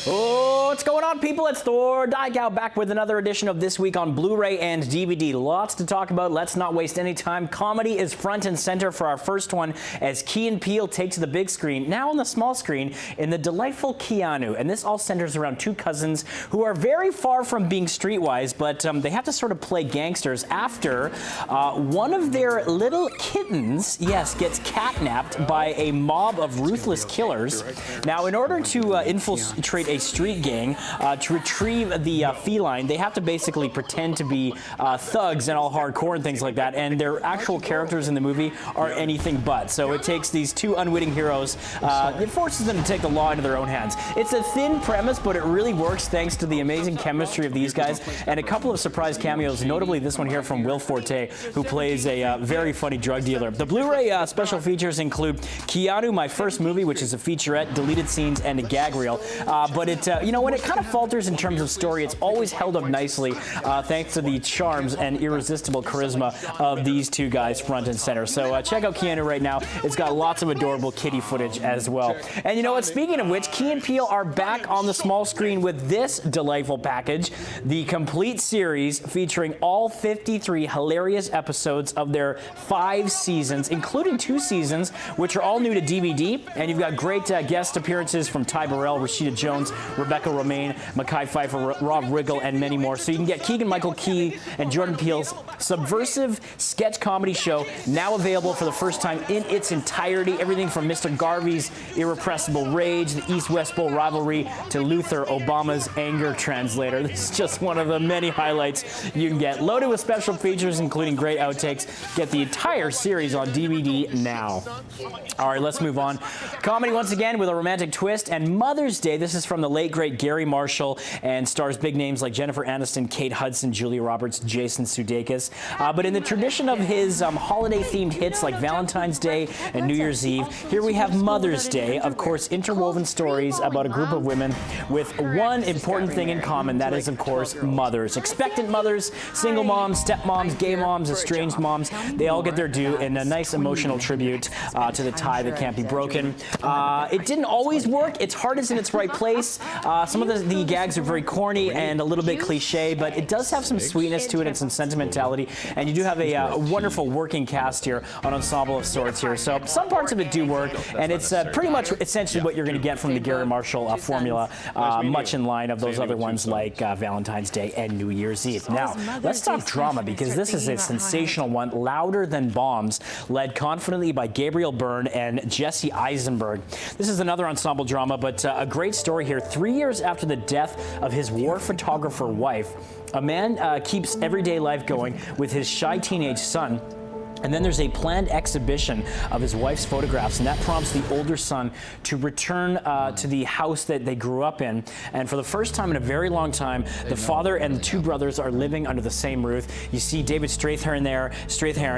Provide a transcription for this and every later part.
Oh, what's going on, people? It's Thor back with another edition of This Week on Blu-ray and DVD. Lots to talk about. Let's not waste any time. Comedy is front and center for our first one as Key and Peele take to the big screen, now on the small screen, in the delightful Keanu. And this all centers around two cousins who are very far from being streetwise, but they have to sort of play gangsters after one of their little kittens, yes, gets catnapped by a mob of ruthless killers. Now, in order to infiltrate a street gang to retrieve the feline, they have to basically pretend to be thugs and all hardcore and things like that, and their actual characters in the movie are anything but. So it takes these two unwitting heroes, it forces them to take the law into their own hands. It's a thin premise, but it really works thanks to the amazing chemistry of these guys and a couple of surprise cameos, notably this one here from Will Forte, who plays a very funny drug dealer. The Blu-ray special features include Keanu, My First Movie, which is a featurette, deleted scenes, and a gag reel. But it, when it kind of falters in terms of story, it's always held up nicely thanks to the charms and irresistible charisma of these two guys front and center. So check out Keanu right now. It's got lots of adorable kitty footage as well. And you know what? Speaking of which, Key and Peele are back on the small screen with this delightful package, the complete series featuring all 53 hilarious episodes of their 5 seasons, including 2 seasons, which are all new to DVD. And you've got great guest appearances from Ty Burrell, Rashida Jones, Rebecca Romaine, Mekhi Phifer, Rob Riggle, and many more. So you can get Keegan-Michael Key and Jordan Peele's subversive sketch comedy show, now available for the first time in its entirety. Everything from Mr. Garvey's irrepressible rage, the East-West Bowl rivalry, to Luther, Obama's anger translator. This is just one of the many highlights you can get. Loaded with special features, including great outtakes. Get the entire series on DVD now. All right, let's move on. Comedy once again with a romantic twist, and Mother's Day. This is from the late, great Gary Marshall and stars big names like Jennifer Aniston, Kate Hudson, Julia Roberts, Jason Sudeikis. But in the tradition of his holiday-themed hits like Valentine's Day and New Year's Eve, here we have Mother's Day, of course, interwoven stories about a group of women with one important thing in common, that is, of course, mothers. Expectant mothers, single moms, stepmoms, gay moms, estranged moms, they all get their due in a nice emotional tribute to the tie that can't be broken. It didn't always work. Its heart is in its right place. Some of the gags are very corny and a little bit cliche, but it does have some sweetness to it and some sentimentality, and you do have a wonderful working cast here, an ensemble of sorts here. So some parts of it do work, and it's pretty much essentially what you're going to get from the Gary Marshall formula, much in line of those other ones like Valentine's Day and New Year's Eve. Now, let's talk drama, because this is a sensational one, Louder Than Bombs, led confidently by Gabriel Byrne and Jesse Eisenberg. This is another ensemble drama, but a great story here. 3 years after the death of his war photographer wife, a man keeps everyday life going with his shy teenage son. And then there's a planned exhibition of his wife's photographs, and that prompts the older son to return to the house that they grew up in. And for the first time in a very long time, the father and the 2 brothers are living under the same roof. You see David Strathairn there,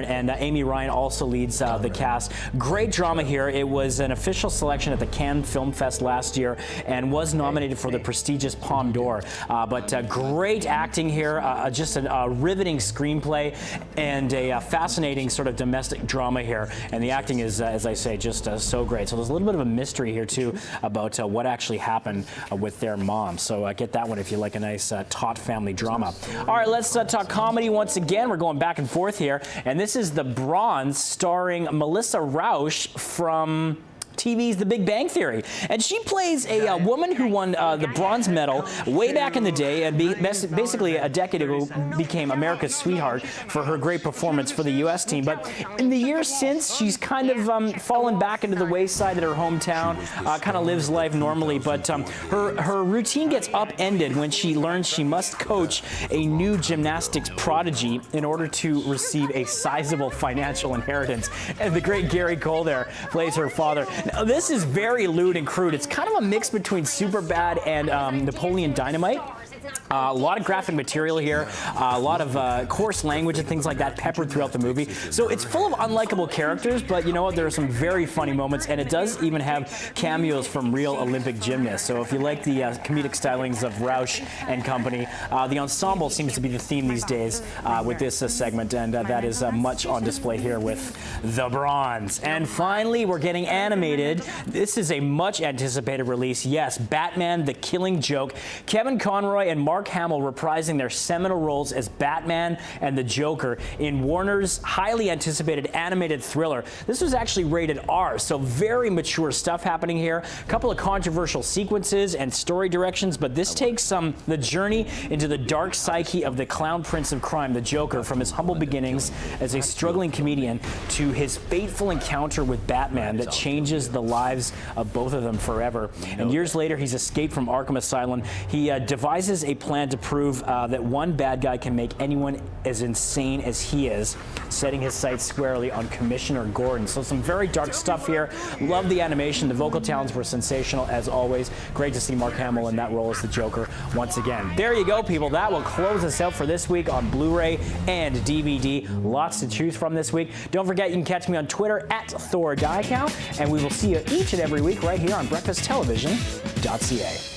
and Amy Ryan also leads the cast. Great drama here. It was an official selection at the Cannes Film Fest last year and was nominated for the prestigious Palme d'Or. But great acting here, just a riveting screenplay, and a fascinating sort of domestic drama here, and the acting is, as I say, just so great. So there's a little bit of a mystery here too about what actually happened with their mom. So get that one if you like a nice taut family drama. All right, let's talk comedy once again. We're going back and forth here, and this is The Bronze, starring Melissa Rauch from TV's The Big Bang Theory. And she plays a woman who won the bronze medal way back in the day, and basically a decade ago became America's sweetheart for her great performance for the U.S. team. But in the years since, she's kind of fallen back into the wayside at her hometown, kind of lives life normally. But her routine gets upended when she learns she must coach a new gymnastics prodigy in order to receive a sizable financial inheritance. And the great Gary Cole there plays her father. Now, this is very lewd and crude. It's kind of a mix between Superbad and Napoleon Dynamite. A lot of graphic material here, a lot of coarse language and things like that peppered throughout the movie. So it's full of unlikable characters, but you know what? There are some very funny moments, and it does even have cameos from real Olympic gymnasts. So if you like the comedic stylings of Roush and company, the ensemble seems to be the theme these days with this segment, and that is much on display here with The Bronze. And finally, we're getting animated. This is a much anticipated release. Yes, Batman: The Killing Joke. Kevin Conroy and Mark Hamill reprising their seminal roles as Batman and the Joker in Warner's highly anticipated animated thriller. This was actually rated R, so very mature stuff happening here. A couple of controversial sequences and story directions, but this takes the journey into the dark psyche of the clown prince of crime, the Joker, from his humble beginnings as a struggling comedian to his fateful encounter with Batman that changes the lives of both of them forever. And years later, he's escaped from Arkham Asylum. He devises a plan to prove that one bad guy can make anyone as insane as he is, setting his sights squarely on Commissioner Gordon. So some very dark stuff here. Love the animation. The vocal talents were sensational as always. Great to see Mark Hamill in that role as the Joker once again. There you go, people. That will close us out for this week on Blu-ray and DVD. Lots to choose from this week. Don't forget, you can catch me on Twitter at Thor Diecount, and we will see you each and every week right here on breakfasttelevision.ca.